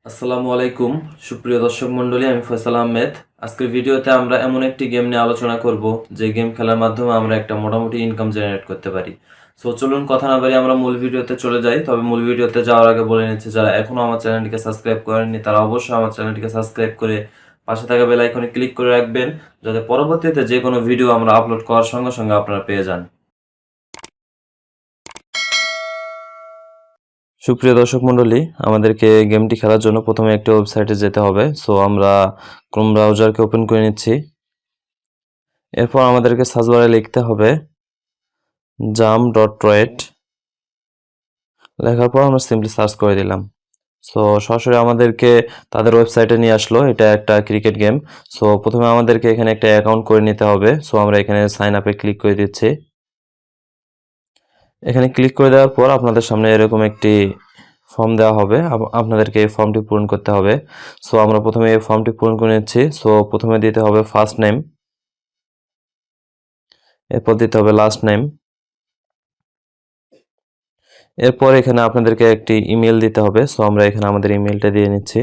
আসসালামু আলাইকুম সুপ্রিয় দর্শক মণ্ডলী, আমি ফয়সাল আহমেদ। আজকের ভিডিওতে আমরা এমন একটি গেম নিয়ে আলোচনা করব যে গেম খেলার মাধ্যমে আমরা একটা মোটামুটি ইনকাম জেনারেট করতে পারি। সো চলুন কথা না বাড়িয়ে আমরা মূল ভিডিওতে চলে যাই। তবে মূল ভিডিওতে যাওয়ার আগে বলে নিচ্ছি, যারা এখনও আমার চ্যানেলটিকে সাবস্ক্রাইব করেননি তারা অবশ্যই আমার চ্যানেলটিকে সাবস্ক্রাইব করে পাশে থাকা বেল আইকনে ক্লিক করে রাখবেন, যাতে পরবর্তীতে যে কোনো ভিডিও আমরা আপলোড করার সঙ্গে সঙ্গে আপনারা পেয়ে যান। সুপ্রিয় দর্শক মণ্ডলী, আমাদেরকে গেমটি খেলার জন্য প্রথমে একটি ওয়েবসাইটে যেতে হবে। সো আমরা ক্রোম ব্রাউজারকে ওপেন করে নিচ্ছি। এরপর আমাদেরকে সার্চ বারে লিখতে হবে jump.tread। লেখার পর আমরা সিম্পলি সার্চ করে দিলাম। সো সরাসরি আমাদেরকে তাদের ওয়েবসাইটে নিয়ে আসলো। এটা একটা ক্রিকেট গেম। সো প্রথমে আমাদেরকে এখানে একটা অ্যাকাউন্ট করে নিতে হবে। সো আমরা এখানে সাইন আপে ক্লিক করে দিচ্ছি। এখানে ক্লিক করে দেওয়ার পর আপনাদের সামনে এরকম একটি ফর্ম দেওয়া হবে, আপনাদেরকে এই ফর্মটি পূরণ করতে হবে। সো আমরা প্রথমে এই ফর্মটি পূরণ করে নিচ্ছি। সো প্রথমে দিতে হবে ফার্স্ট নেম, এরপর দিতে হবে লাস্ট নেম, এরপর এখানে আপনাদেরকে একটি ইমেল দিতে হবে। সো আমরা এখানে আমাদের ইমেলটা দিয়ে নিচ্ছি।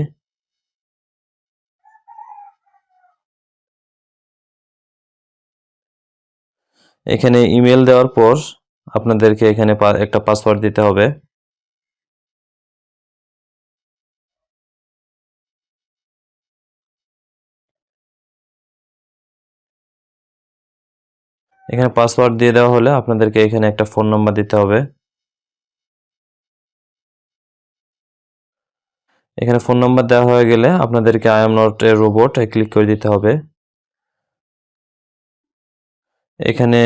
এখানে ইমেল দেওয়ার পর আপনাদেরকে এখানে একটা পাসওয়ার্ড দিতে হবে। এখানে পাসওয়ার্ড দিয়ে দেওয়া হলে আপনাদেরকে এখানে একটা ফোন নাম্বার দিতে হবে। এখানে ফোন নাম্বার দেওয়া হয়ে গেলে আপনাদেরকে I am not A robot click করে দিতে হবে। এখানে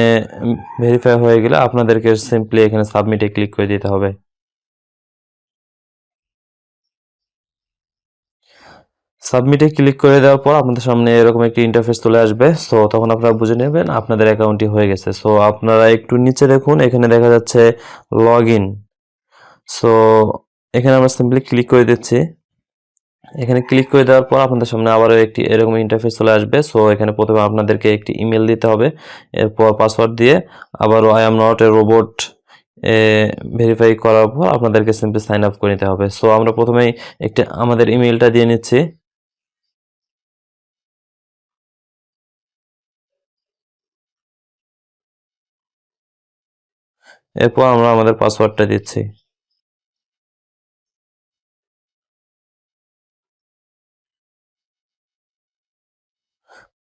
ভেরিফাই হয়ে গেলে আপনাদেরকে সিম্পলি এখানে সাবমিটে ক্লিক করে দিতে হবে। সাবমিটে ক্লিক করে দেওয়ার পর আপনাদের সামনে এরকম একটি ইন্টারফেস চলে আসবে। সো তখন আপনারা বুঝে নেবেন আপনাদের অ্যাকাউন্টটি হয়ে গেছে। সো আপনারা একটু নিচে দেখুন, এখানে দেখা যাচ্ছে লগ ইন। সো এখানে আমরা সিম্পলি ক্লিক করে দিচ্ছি। এখানে ক্লিক করে দেওয়ার পর আপনাদের সামনে আবারও একটি এরকম ইন্টারফেস চলে আসবে। সো এখানে প্রথমে আপনাদেরকে একটি ইমেল দিতে হবে, এরপর পাসওয়ার্ড দিয়ে আবারও I am not A robot verify করার পর আপনাদেরকে সিম্পলি সাইন আপ করে নিতে হবে। সো আমরা প্রথমেই একটি আমাদের ইমেলটা দিয়ে নিচ্ছি। এরপর আমরা আমাদের পাসওয়ার্ডটা দিচ্ছি।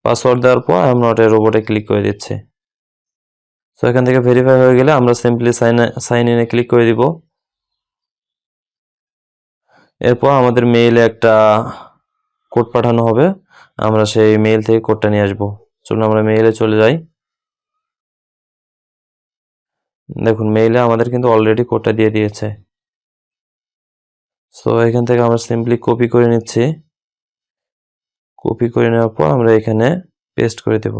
পাসওয়ার্ড দেওয়ার পর আই এম নট এ রোবটে ক্লিক করে দিচ্ছি। সো এখান থেকে ভেরিফাই হয়ে গেলে আমরা সিম্পলি সাইন ইনে ক্লিক করে দিব। এরপর আমাদের মেইলে একটা কোড পাঠানো হবে, আমরা সেই মেইল থেকে কোডটা নিয়ে আসবো। চলুন আমরা মেইলে চলে যাই। দেখুন মেইলে আমাদের কিন্তু অলরেডি কোডটা দিয়ে দিয়েছে। সো এখান থেকে আমরা সিম্পলি কপি করে নিচ্ছি। কপি করে নেওয়ার পর আমরা এখানে পেস্ট করে দেব।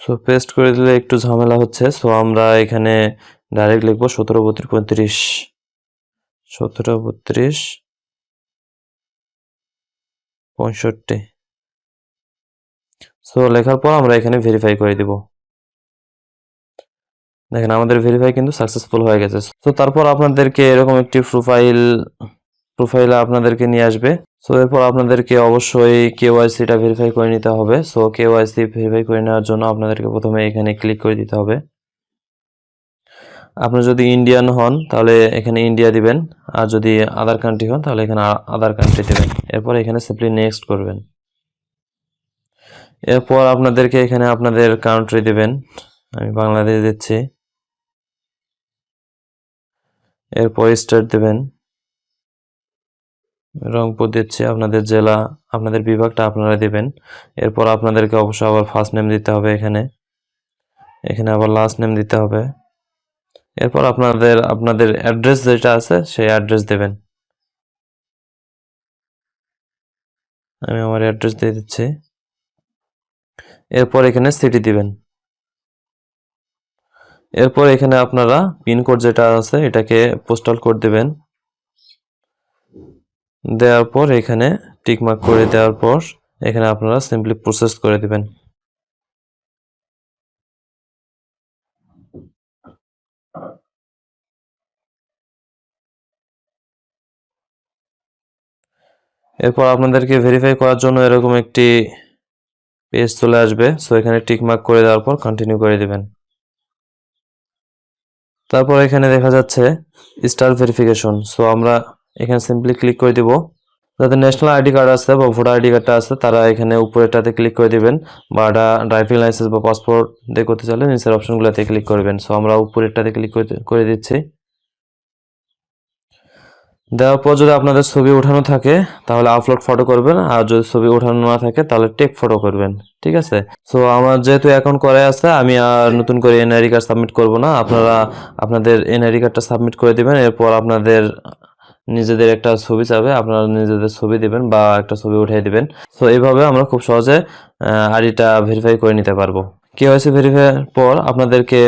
সো পেস্ট করে দিলে একটু ঝামেলা হচ্ছে। সো আমরা এখানে ডাইরেক্ট লিখবো 17 32 35, 17 32 65। সো লেখার পর আমরা এখানে ভেরিফাই করে দিব। দেখেন আমাদের ভেরিফাই কিন্তু সাকসেসফুল হয়ে গেছে। তো তারপর আপনাদেরকে এরকম একটি প্রোফাইলে আপনাদেরকে নিয়ে আসবে। সো এরপর আপনাদেরকে অবশ্যই কেওয়াইসিটা ভেরিফাই করে নিতে হবে। সো কেওয়াইসি ভেরিফাই করে নেওয়ার জন্য আপনাদেরকে প্রথমে এখানে ক্লিক করে দিতে হবে। আপনি যদি ইন্ডিয়ান হন তাহলে এখানে ইন্ডিয়া দিবেন, আর যদি আদার কান্ট্রি হন তাহলে এখানে আদার কান্ট্রি দিবেন। এরপর এখানে সিম্পলি নেক্সট করবেন। এরপর আপনাদেরকে এখানে আপনাদের কান্ট্রি দিবেন। আমি বাংলাদেশ দিচ্ছি। এরপর স্টেট দিবেন, রংপুর দিচ্ছি। আপনাদের জেলা, আপনাদের বিভাগটা আপনারা দিবেন। এরপর আপনাদেরকে অবশ্যই আবার ফার্স্ট নেম দিতে হবে এখানে, এখানে আবার লাস্ট নেম দিতে হবে। এরপর আপনাদের অ্যাড্রেস যেটা আছে সেই অ্যাড্রেস দেবেন। আমি আমার অ্যাড্রেস দিয়ে দিচ্ছি। এরপর এখানে সিটি দিবেন। এরপর এখানে আপনারা পিনকোড যেটা আছে এটাকে পোস্টাল কোড দিবেন। দেওয়ার পর এখানে টিকমার্ক করে দেওয়ার পর এখানে আপনারা সিম্পলি প্রসেস করে দিবেন। এরপর আপনাদেরকে ভেরিফাই করার জন্য এরকম একটি পেজ চলে আসবে। সো এখানে টিক মার্ক করে দেওয়ার পর কন্টিনিউ করে দিবেন। তারপর এখানে দেখা যাচ্ছে স্টার ভেরিফিকেশন। সো আমরা এখানে সিম্পলি ক্লিক করে দিব। যাদের ন্যাশনাল আইডি কার্ড আছে বা ভোটার আইডি কার্ডটা আছে তারা এখানে উপরেরটাতে ক্লিক করে দিবেন, বা ড্রাইভিং লাইসেন্স বা পাসপোর্ট দিয়ে করতে চাইলে নিচের অপশনগুলোতে ক্লিক করবেন। সো আমরা উপরেরটাতে ক্লিক করে দিচ্ছি। দেওয়ার পর যদি আপনাদের ছবি ওঠানো থাকে তাহলে আপলোড ফটো করবেন, আর যদি ছবি ওঠানো না থাকে তাহলে টেক ফটো করবেন। ঠিক আছে। সো আমার যেহেতু অ্যাকাউন্ট করা আছে আমি আর নতুন করে এনআইডি কার্ড সাবমিট করব না। আপনারা আপনাদের এনআইডি কার্ডটা সাবমিট করে দিবেন। এরপর আপনাদের নিজেদের একটা ছবি চাবে, আপনারা নিজেদের ছবি দিবেন বা একটা ছবি উঠিয়ে দিবেন। সো এইভাবে আমরা খুব সহজে আইডিটা ভেরিফাই করে নিতে পারবো। কেওয়াইসি ভেরিফাইয়ের পর আপনাদেরকে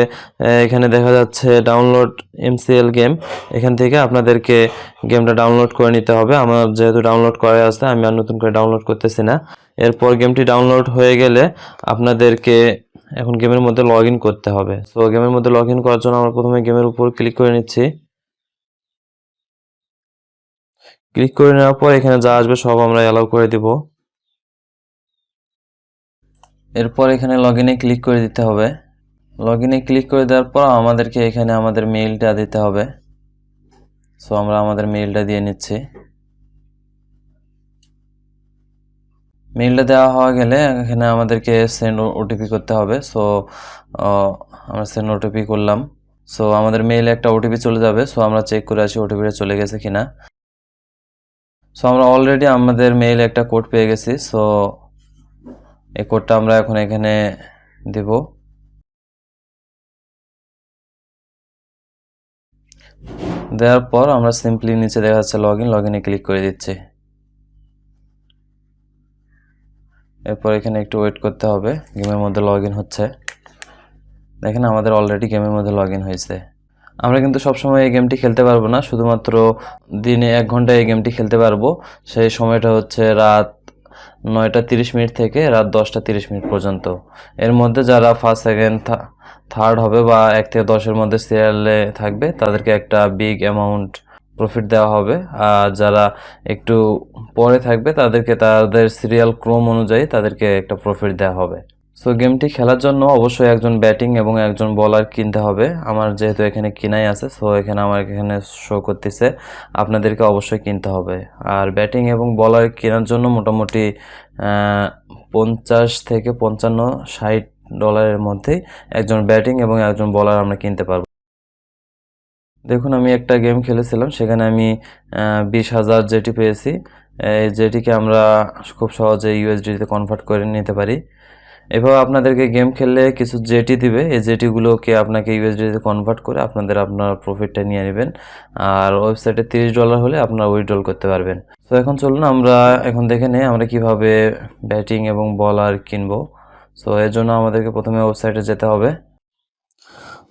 এখানে দেখা যাচ্ছে ডাউনলোড এমসিএল গেম। এখান থেকে আপনাদেরকে গেমটা ডাউনলোড করে নিতে হবে। আমার যেহেতু ডাউনলোড করা আছে আমি আর নতুন করে ডাউনলোড করতেছি না। এরপর গেমটি ডাউনলোড হয়ে গেলে আপনাদেরকে এখন গেমের মধ্যে লগ ইন করতে হবে। সো গেমের মধ্যে লগ ইন করার জন্য আমরা প্রথমে গেমের উপর ক্লিক করে নিচ্ছি। ক্লিক করে নেওয়ার পর এখানে যা আসবে সব আমরা অ্যালাউ করে দিব। এরপর এখানে লগ ইনে ক্লিক করে দিতে হবে। লগ ইনে ক্লিক করে দেওয়ার পর আমাদেরকে এখানে আমাদের মেইলটা দিতে হবে। সো আমরা আমাদের মেইলটা দিয়ে নিচ্ছি। মেইলটা দেওয়া হয়ে গেলে এখানে আমাদেরকে সেন্ড ওটিপি করতে হবে। সো আমরা সেন্ড ওটিপি করলাম। সো আমাদের মেইলে একটা ওটিপি চলে যাবে। সো আমরা চেক করে আসি ওটিপিটা চলে গেছে কিনা। সো আমরা অলরেডি আমাদের মেইলে একটা কোড পেয়ে গেছি। সো এই কোডটা আমরা এখন এখানে দেব। দেওয়ার পর আমরা সিম্পলি নিচে দেখা যাচ্ছে লগ ইনে ক্লিক করে দিচ্ছি। এরপর এখানে একটু ওয়েট করতে হবে, গেমের মধ্যে লগ ইন হচ্ছে। দেখেন আমাদের অলরেডি গেমের মধ্যে লগ ইন হয়েছে। আমরা কিন্তু সবসময় এই গেমটি খেলতে পারবো না, শুধুমাত্র দিনে 1 ঘন্টা এই গেমটি খেলতে পারবো। সেই সময়টা হচ্ছে রাত 9টা 30 মিনিট থেকে রাত 10টা 30 মিনিট পর্যন্ত। এর মধ্যে যারা ফার্স্ট সেকেন্ড থার্ড হবে বা 1 থেকে 10-এর মধ্যে সিরিয়ালে থাকবে তাদেরকে একটা বিগ অ্যামাউন্ট প্রফিট দেওয়া হবে। আর যারা একটু পরে থাকবে তাদেরকে তাদের সিরিয়াল ক্রম অনুযায়ী তাদেরকে একটা প্রফিট দেওয়া হবে। সো গেমটি খেলার জন্য অবশ্যই একজন ব্যাটিং এবং একজন বোলার কিনতে হবে। আমার যেহেতু এখানে কিনাই আছে, সো এখানে আমার এখানে শো করতেছে, আপনাদেরকে অবশ্যই কিনতে হবে। আর ব্যাটিং এবং বোলার কেনার জন্য মোটামুটি 50 থেকে 55 60 ডলারের মধ্যেই একজন ব্যাটিং এবং একজন বোলার আমরা কিনতে পারবো। দেখুন আমি একটা গেম খেলেছিলাম, সেখানে আমি 20,000 জেটি পেয়েছি। এই জেটিকে আমরা খুব সহজে ইউএসডিতে কনভার্ট করে নিতে পারি। এভাবে আপনাদেরকে গেম খেললে কিছু জেটি দিবে, এই জেটিগুলোকে আপনাকে ইউএসডিতে কনভার্ট করে আপনার প্রফিটটা নিয়ে নেবেন। আর ওয়েবসাইটে $30 হলে আপনারা উইথড্রল করতে পারবেন। তো এখন চলুন আমরা এখন দেখে নেই আমরা কিভাবে ব্যাটিং এবং বলার কিনবো। সো এর জন্য আমাদেরকে প্রথমে ওয়েবসাইটে যেতে হবে।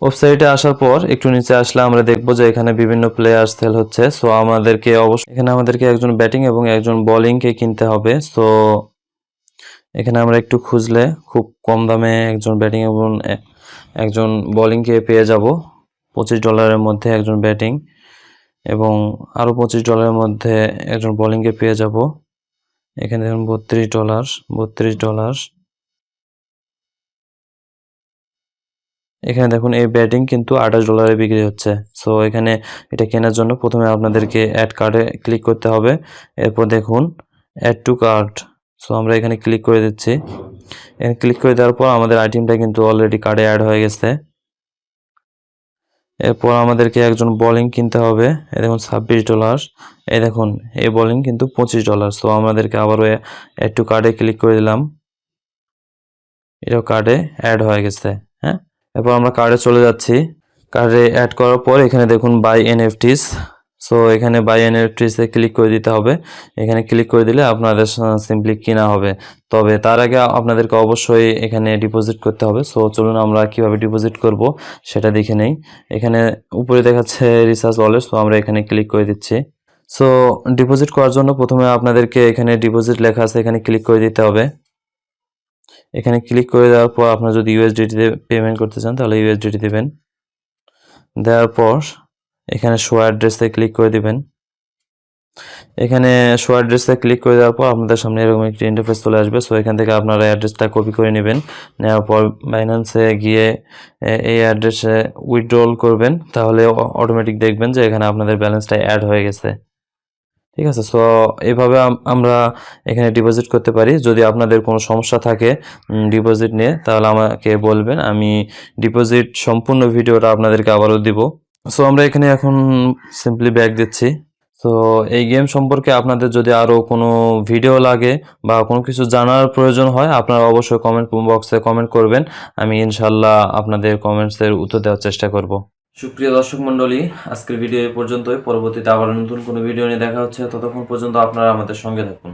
ওয়েবসাইটে আসার পর একটু নিচে আসলে আমরা দেখবো যে এখানে বিভিন্ন প্লেয়ার সেল হচ্ছে। সো আমাদেরকে অবশ্যই এখানে আমাদেরকে একজন ব্যাটিং এবং একজন বোলিংকে কিনতে হবে। সো এখানে আমরা একটু খুঁজলে খুব কম দামে একজন ব্যাটিং এবং একজন বোলিংকে পেয়ে যাব। $25 মধ্যে একজন ব্যাটিং এবং আরও $25 মধ্যে একজন বোলিংকে পেয়ে যাব। এখানে দেখুন $32। এখানে দেখুন এই ব্যাটিং কিন্তু $28 বিক্রি হচ্ছে। সো এখানে এটা কেনার জন্য প্রথমে আপনাদেরকে অ্যাড কার্ডে ক্লিক করতে হবে। এরপর দেখুন অ্যাড টু কার্ট। সো আমরা এখানে ক্লিক করে দিচ্ছি। এখানে ক্লিক করে দেওয়ার পর আমাদের আইটেমটা কিন্তু অলরেডি কার্ডে অ্যাড হয়ে গেছে। এরপর আমাদেরকে একজন বোলিং কিনতে হবে। এই দেখুন $26। এই দেখুন এই বোলিং কিন্তু $25। সো আমাদেরকে আবারও অ্যাড টু কার্ডে ক্লিক করে দিলাম। এটাও কার্ডে অ্যাড হয়ে গেছে। হ্যাঁ, এরপর আমরা কার্ডে চলে যাচ্ছি। কার্ডে অ্যাড করার পর এখানে দেখুন বাই এনএফটিস। সো এখানে বাই এনএফটিসে ক্লিক করে দিতে হবে। এখানে ক্লিক করে দিলে আপনাদের সিম্পলি কেনা হবে। তবে তার আগে আপনাদেরকে অবশ্যই এখানে ডিপোজিট করতে হবে। সো চলুন আমরা কিভাবে ডিপোজিট করব সেটা দেখে নেই। এখানে উপরে দেখাচ্ছে রিসার্চ ওয়ালেট। সো আমরা এখানে ক্লিক করে দিচ্ছি। সো ডিপোজিট করার জন্য প্রথমে আপনাদেরকে এখানে ডিপোজিট লেখা আছে, এখানে ক্লিক করে দিতে হবে। এখানে ক্লিক করে দেওয়ার পর আপনারা যদি ইউএসডিটিতে পেমেন্ট করতে চান তাহলে ইউএসডিটি দেবেন। দেওয়ার পর এখানে শো অ্যাড্রেসে ক্লিক করে দিবেন। এখানে শো অ্যাড্রেসে ক্লিক করে দেওয়ার পর আপনাদের সামনে এরকম একটি ইন্টারফেস চলে আসবে। সো এখান থেকে আপনারা অ্যাড্রেসটা কপি করে নেবেন। নেওয়ার পর বাইন্যান্সে গিয়ে এই অ্যাড্রেসে উইথড্রল করবেন, তাহলে অটোমেটিক দেখবেন যে এখানে আপনাদের ব্যালেন্সটা অ্যাড হয়ে গেছে। ঠিক আছে? সো এভাবে আমরা এখানে ডিপোজিট করতে পারি। যদি আপনাদের কোনো সমস্যা থাকে ডিপোজিট নিয়ে, তাহলে আমাকে বলবেন। আমি ডিপোজিট সম্পূর্ণ ভিডিওটা আপনাদেরকে আবারও দিব। সো আমরা এখানে এখন সিম্পলি ব্যাক দিচ্ছি। তো এই গেম সম্পর্কে আপনাদের যদি আরও কোনো ভিডিও লাগে বা কোনো কিছু জানার প্রয়োজন হয়, আপনারা অবশ্যই কমেন্ট বক্সে কমেন্ট করবেন। আমি ইনশাল্লাহ আপনাদের কমেন্টসের উত্তর দেওয়ার চেষ্টা করব। সুপ্রিয় দর্শক মণ্ডলী, আজকের ভিডিও এই পর্যন্তই। পরবর্তীতে আবার নতুন কোনো ভিডিও নিয়ে দেখা হচ্ছে। ততক্ষণ পর্যন্ত আপনারা আমাদের সঙ্গে থাকুন।